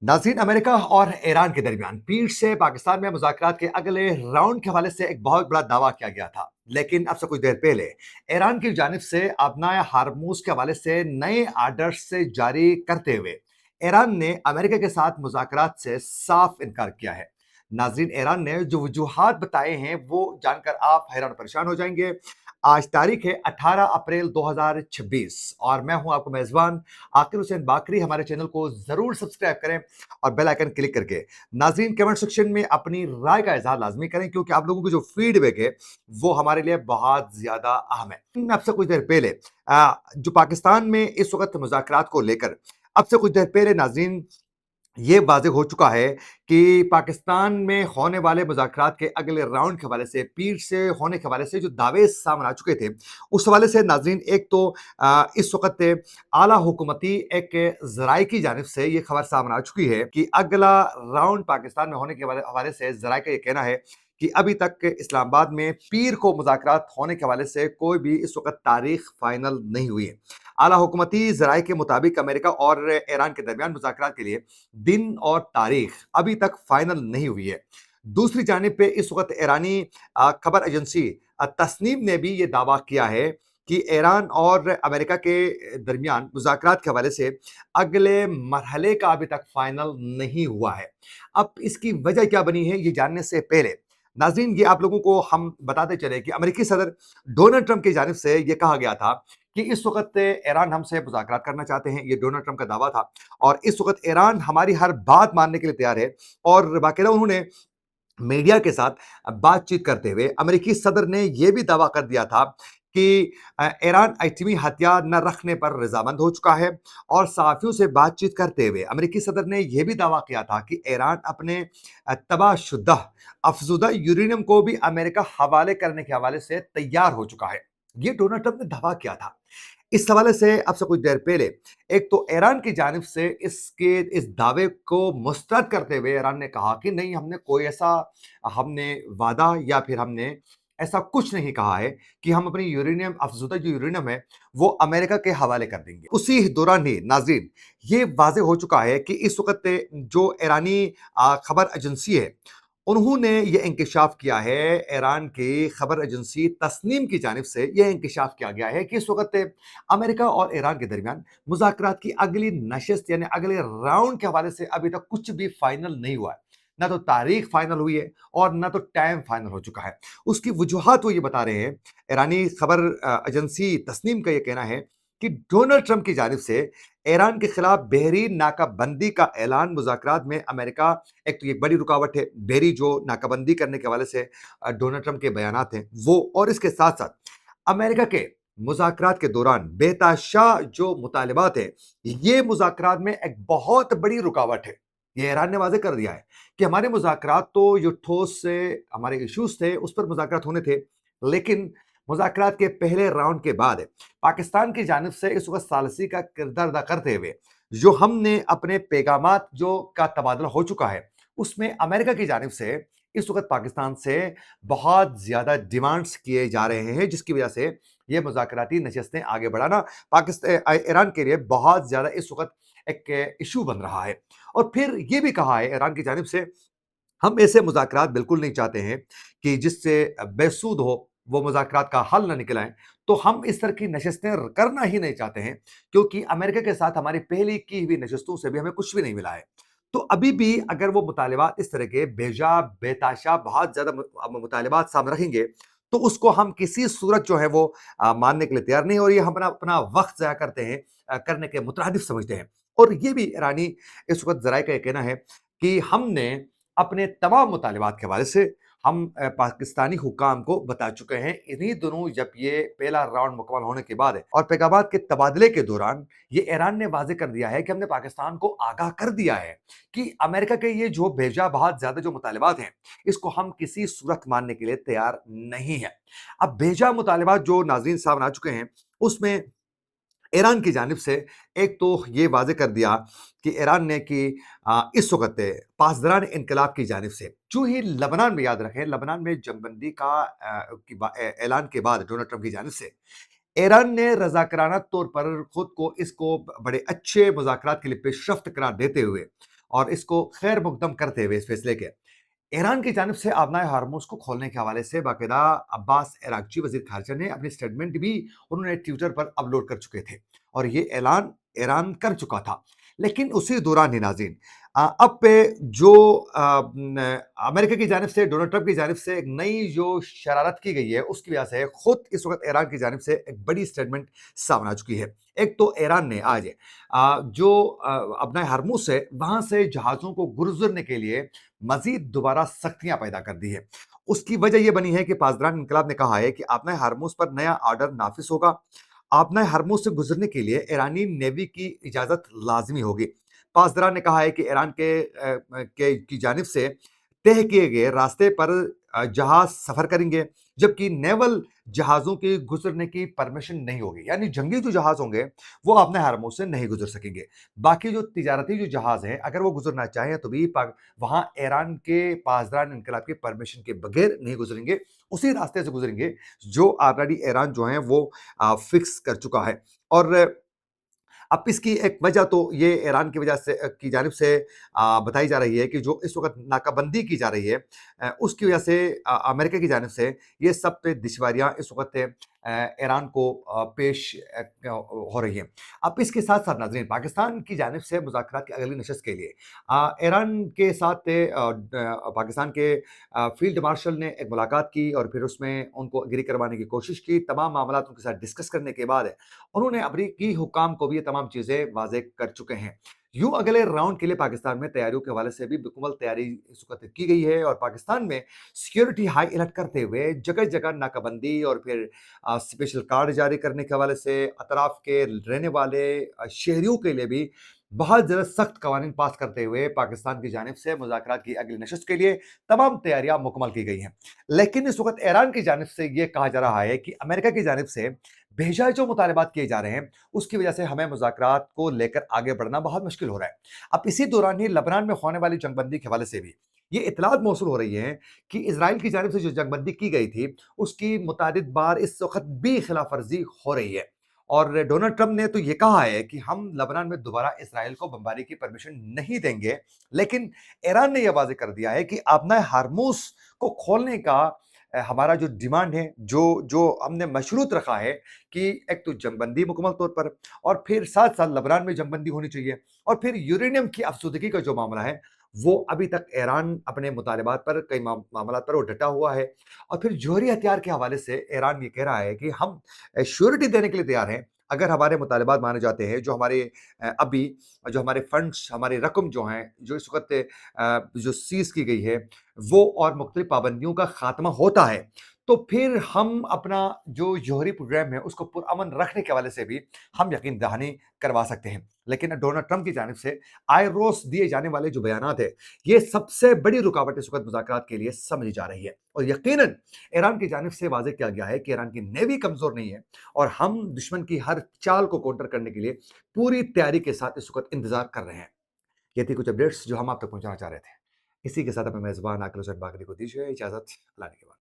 नाज़रीन, अमेरिका और ईरान के दरमियान पीठ से पाकिस्तान में मुज़ाकरात के अगले राउंड के हवाले से एक बहुत बड़ा दावा किया गया था। लेकिन अब से कुछ देर पहले ईरान की जानिब से अबनाए हारमूज के हवाले से नए आर्डर्स से जारी करते हुए ईरान ने अमेरिका के साथ मुज़ाकरात से साफ इनकार किया है। नाज़रीन, ईरान ने जो वजूहात बताए हैं वो जानकर आप हैरान परेशान हो जाएंगे। आज तारीख है 18 अप्रैल 2026 और मैं हूं आपको मेजबान आकिर हुसैन बाकरी। हमारे चैनल को जरूर सब्सक्राइब करें और बेल आइकन क्लिक करके नाज़रीन कमेंट सेक्शन में अपनी राय का इजहार लाजमी करें, क्योंकि आप लोगों की जो फीडबैक है वो हमारे लिए बहुत ज्यादा अहम है। अब से कुछ देर पहले जो पाकिस्तान में इस वक्त मुज़ाकरात को लेकर अब से कुछ देर पहले नाज़रीन ये वाज़ेह हो चुका है कि पाकिस्तान में होने वाले मुज़ाकरात के अगले राउंड के हवाले से, पीठ से होने के हवाले से जो दावे सामने आ चुके थे, उस हवाले से नाज़रीन एक तो इस वक़्त आला हुकूमती एक ज़राए की जानिब से ये खबर सामने आ चुकी है कि अगला राउंड पाकिस्तान में होने के हवाले से ज़राए का ये कहना है कि अभी तक इस्लामाबाद में पीर को मुज़ाकरात होने के हवाले से कोई भी इस वक़्त तारीख फ़ाइनल नहीं हुई है। आला हुकूमती ज़राए के मुताबिक अमेरिका और ईरान के दरमियान मुज़ाकरात के लिए दिन और तारीख अभी तक फाइनल नहीं हुई है। दूसरी जानिब पे इस वक्त ईरानी खबर एजेंसी तस्नीम ने भी ये दावा किया है कि ईरान और अमेरिका के दरमियान मुज़ाकरात के हवाले से अगले मरहले का अभी तक फाइनल नहीं हुआ है। अब इसकी वजह क्या बनी है ये जानने से पहले नाज़रीन ये आप लोगों को हम बताते चले कि अमेरिकी सदर डोनाल्ड ट्रंप की जानिब से ये कहा गया था कि इस वक्त ईरान हमसे मुज़ाकरात करना चाहते हैं। ये डोनाल्ड ट्रंप का दावा था और इस वक्त ईरान हमारी हर बात मानने के लिए तैयार है। और बाकायदा उन्होंने मीडिया के साथ बातचीत करते हुए अमेरिकी सदर ने यह भी दावा कर दिया था कि ईरान एटमी हथियार न रखने पर रजामंद हो चुका है। और सहाफियों से बातचीत करते हुए अमेरिकी सदर ने यह भी दावा किया था कि ईरान अपने तबाहशुदा अफजुदा यूरेनियम को भी अमेरिका हवाले करने के हवाले से तैयार हो चुका है। ये डोनाल्ड ट्रंप ने दावा किया था। इस हवाले से अब से कुछ देर पहले एक तो ईरान की जानिब से इस दावे को मुस्तरद करते हुए ईरान ने कहा कि नहीं, हमने कोई ऐसा हमने वादा या फिर हमने ऐसा कुछ नहीं कहा है कि हम अपनी यूरेनियम अफजुदा जो यूरेनियम है वो अमेरिका के हवाले कर देंगे। उसी दौरान ही नाज़रीन ये वाज़ेह हो चुका है कि इस वक्त जो ईरानी खबर एजेंसी है उन्होंने ये इंकशाफ किया है, ईरान की खबर एजेंसी तस्नीम की जानिब से यह इंकशाफ किया गया है कि इस वक्त अमेरिका और ईरान के दरमियान मुज़ाकरात की अगली नशिस्त यानी अगले राउंड के हवाले से अभी तक कुछ भी फाइनल नहीं हुआ है। ना तो तारीख फाइनल हुई है और ना तो टाइम फाइनल हो चुका है। उसकी वजूहात वो ये बता रहे हैं, ईरानी खबर एजेंसी तस्नीम का ये कहना है कि डोनाल्ड ट्रंप की जानिब से ईरान के खिलाफ बहरीन नाकाबंदी का ऐलान मुज़ाकरात में अमेरिका एक तो ये बड़ी रुकावट है। बहरी जो नाकाबंदी करने के हवाले से डोनाल्ड ट्रंप के बयानात हैं वो, और इसके साथ साथ अमेरिका के मुज़ाकरात के दौरान बेताशा जो मुतालिबात हैं ये मुज़ाकरात में एक बहुत बड़ी रुकावट है। ये ईरान ने वाज़ेह कर दिया है कि हमारे मुज़ाकरात तो जो ठोस से हमारे इश्यूज थे उस पर मुज़ाकरात होने थे, लेकिन मुज़ाकरात के पहले राउंड के बाद पाकिस्तान की जानिब से इस वक्त सालसी का किरदार अदा करते हुए जो हमने अपने पैगामात जो का तबादला हो चुका है उसमें अमेरिका की जानिब से इस वक्त पाकिस्तान से बहुत ज्यादा डिमांड्स किए जा रहे हैं, जिसकी वजह से ये मुज़ाकराती नशिस्तें आगे बढ़ाना पाकिस्तान ईरान के लिए बहुत ज्यादा इस वक्त एक इशू बन रहा है। और फिर ये भी कहा है ईरान की जानिब से, हम ऐसे मुज़ाकरात बिल्कुल नहीं चाहते हैं कि जिससे बेसूद हो, वो मुज़ाकरात का हल ना निकल आए। तो हम इस तरह की नशिस्तें करना ही नहीं चाहते हैं, क्योंकि अमेरिका के साथ हमारी पहले की हुई नशिस्तों से भी हमें कुछ भी नहीं मिला है। तो अभी भी अगर वो मुतालिबात इस तरह के बेजा, बेताशा बहुत ज़्यादा मुतालिबात सामने रखेंगे, तो उसको हम किसी सूरत जो है वो मानने के लिए तैयार नहीं, और ये हम अपना अपना वक़्त ज़ाया करते हैं, करने के मुतरादिफ समझते हैं। और ये भी ईरानी इस वक़्त ज़राए का ये कहना है कि हमने अपने तमाम मुतालिबात के हवाले से हम पाकिस्तानी हुकाम को बता चुके हैं। इन्हीं दिनों जब ये पहला राउंड मुकम्मल होने के बाद और पैगामात के तबादले के दौरान ये ईरान ने वाज़ेह कर दिया है कि हमने पाकिस्तान को आगाह कर दिया है कि अमेरिका के ये जो भेजा बहुत ज़्यादा जो मुतालिबात हैं, इसको हम किसी सूरत मानने के लिए तैयार नहीं है। अब भेजा मुतालिबात जो नाज़रीन सामने आ चुके हैं, उसमें ईरान की जानिब से एक तो ये वाज़ेह कर दिया कि ईरान ने कि इस वक़्त पासदारान इनकलाब की जानिब से जो ही लबनान में, याद रखें लबनान में जंगबंदी का ऐलान के बाद डोनाल्ड ट्रंप की जानिब से ईरान ने रज़ाकाराना तौर पर खुद को इसको बड़े अच्छे मुज़ाकरात के लिए पेशरफ्त करार देते हुए اور اس کو خیر مقدم کرتے ہوئے اس فیصلے کے ایران کی جانب سے آبنائے ہارموز کو کھولنے کے حوالے سے باقاعدہ عباس عراقچی وزیر خارجہ نے اپنی سٹیٹمنٹ بھی انہوں نے ٹویٹر پر اپلوڈ کر چکے تھے اور یہ اعلان ایران کر چکا تھا لیکن اسی دوران ہی ناظرین اب پہ جو امریکہ کی جانب سے ڈونلڈ ٹرمپ کی جانب سے ایک نئی جو شرارت کی گئی ہے اس کی وجہ سے خود اس وقت ایران کی جانب سے ایک بڑی سٹیٹمنٹ سامنے آ چکی ہے ایک تو ایران نے آج جو اپنا ہرموز ہے وہاں سے جہازوں کو گزرنے کے لیے مزید دوبارہ سختیاں پیدا کر دی ہے اس کی وجہ یہ بنی ہے کہ پاسداران انقلاب نے کہا ہے کہ اپنا ہرموز پر نیا آرڈر نافذ ہوگا اپنا ہرموز سے گزرنے کے لیے ایرانی نیوی کی اجازت لازمی ہوگی پاسداران نے کہا ہے کہ ایران کی جانب سے طے کیے گئے راستے پر جہاز سفر کریں گے جبکہ نیول جہازوں کے گزرنے کی پرمیشن نہیں ہوگی یعنی جنگی جو جہاز ہوں گے وہ اپنے ہرموز سے نہیں گزر سکیں گے باقی جو تجارتی جو جہاز ہیں اگر وہ گزرنا چاہیں تو بھی وہاں ایران کے پاسداران انقلاب کی پرمیشن کے بغیر نہیں گزریں گے اسی راستے سے گزریں گے جو آلریڈی ایران جو ہیں وہ فکس کر چکا ہے اور اب اس کی ایک وجہ تو یہ ایران کی وجہ سے کی جانب سے بتائی جا رہی ہے کہ جو اس وقت ناکہ بندی کی جا رہی ہے اس کی وجہ سے امریکہ کی جانب سے یہ سب پہ دشواریاں اس وقت ایران کو پیش ہو رہی ہیں اب اس کے ساتھ ساتھ ناظرین پاکستان کی جانب سے مذاکرات کی اگلی نشست کے لیے ایران کے ساتھ پاکستان کے فیلڈ مارشل نے ایک ملاقات کی اور پھر اس میں ان کو اگری کروانے کی کوشش کی تمام معاملات ان کے ساتھ ڈسکس کرنے کے بعد انہوں نے امریکی حکام کو بھی یہ تمام چیزیں واضح کر چکے ہیں یوں اگلے راؤنڈ کے لیے پاکستان میں تیاریوں کے حوالے سے بھی مکمل تیاری اس وقت کی گئی ہے اور پاکستان میں سیکیورٹی ہائی الرٹ کرتے ہوئے جگہ جگہ ناکہ بندی اور پھر اسپیشل کارڈ جاری کرنے کے حوالے سے اطراف کے رہنے والے شہریوں کے لیے بھی بہت زیادہ سخت قوانین پاس کرتے ہوئے پاکستان کی جانب سے مذاکرات کی اگلی نشست کے لیے تمام تیاریاں مکمل کی گئی ہیں لیکن اس وقت ایران کی جانب سے یہ کہا جا رہا ہے کہ امریکہ کی جانب سے بھیجا جو مطالبات کیے جا رہے ہیں اس کی وجہ سے ہمیں مذاکرات کو لے کر آگے بڑھنا بہت مشکل ہو رہا ہے اب اسی دوران ہی لبنان میں ہونے والی جنگ بندی کے حوالے سے بھی یہ اطلاعات موصول ہو رہی ہیں کہ اسرائیل کی جانب سے جو جنگ بندی کی گئی تھی اس کی متعدد بار اس وقت بھی خلاف ورزی ہو رہی ہے اور ڈونلڈ ٹرمپ نے تو یہ کہا ہے کہ ہم لبنان میں دوبارہ اسرائیل کو بمباری کی پرمیشن نہیں دیں گے لیکن ایران نے یہ واضح کر دیا ہے کہ اپنا ہرموز کو کھولنے کا ہمارا جو ڈیمانڈ ہے جو ہم نے مشروط رکھا ہے کہ ایک تو جنگ بندی مکمل طور پر اور پھر ساتھ ساتھ لبنان میں جنگ بندی ہونی چاہیے اور پھر یورینیم کی افسودگی کا جو معاملہ ہے وہ ابھی تک ایران اپنے مطالبات پر کئی معاملات پر وہ ڈٹا ہوا ہے اور پھر جوہری ہتھیار کے حوالے سے ایران یہ کہہ رہا ہے کہ ہم شیورٹی دینے کے لیے تیار ہیں اگر ہمارے مطالبات مانے جاتے ہیں جو ہمارے ابھی جو ہمارے فنڈز ہماری رقم جو ہیں جو اس وقت جو سیز کی گئی ہے وہ اور مختلف پابندیوں کا خاتمہ ہوتا ہے تو پھر ہم اپنا جو جوہری پروگرام ہے اس کو پرامن رکھنے کے حوالے سے بھی ہم یقین دہانی کروا سکتے ہیں لیکن ڈونلڈ ٹرمپ کی جانب سے آئے روز دیے جانے والے جو بیانات ہیں یہ سب سے بڑی رکاوٹ اس وقت مذاکرات کے لیے سمجھی جا رہی ہے اور یقیناً ایران کی جانب سے واضح کیا گیا ہے کہ ایران کی نیوی کمزور نہیں ہے اور ہم دشمن کی ہر چال کو کاؤنٹر کرنے کے لیے پوری تیاری کے ساتھ اس وقت انتظار کر رہے ہیں یہ تھی کچھ اپڈیٹس جو ہم آپ تک پہنچانا چاہ رہے تھے اسی کے ساتھ اپنے میزبان عاقل حسین باقری کو دیجیے اجازت اللہ کے بعد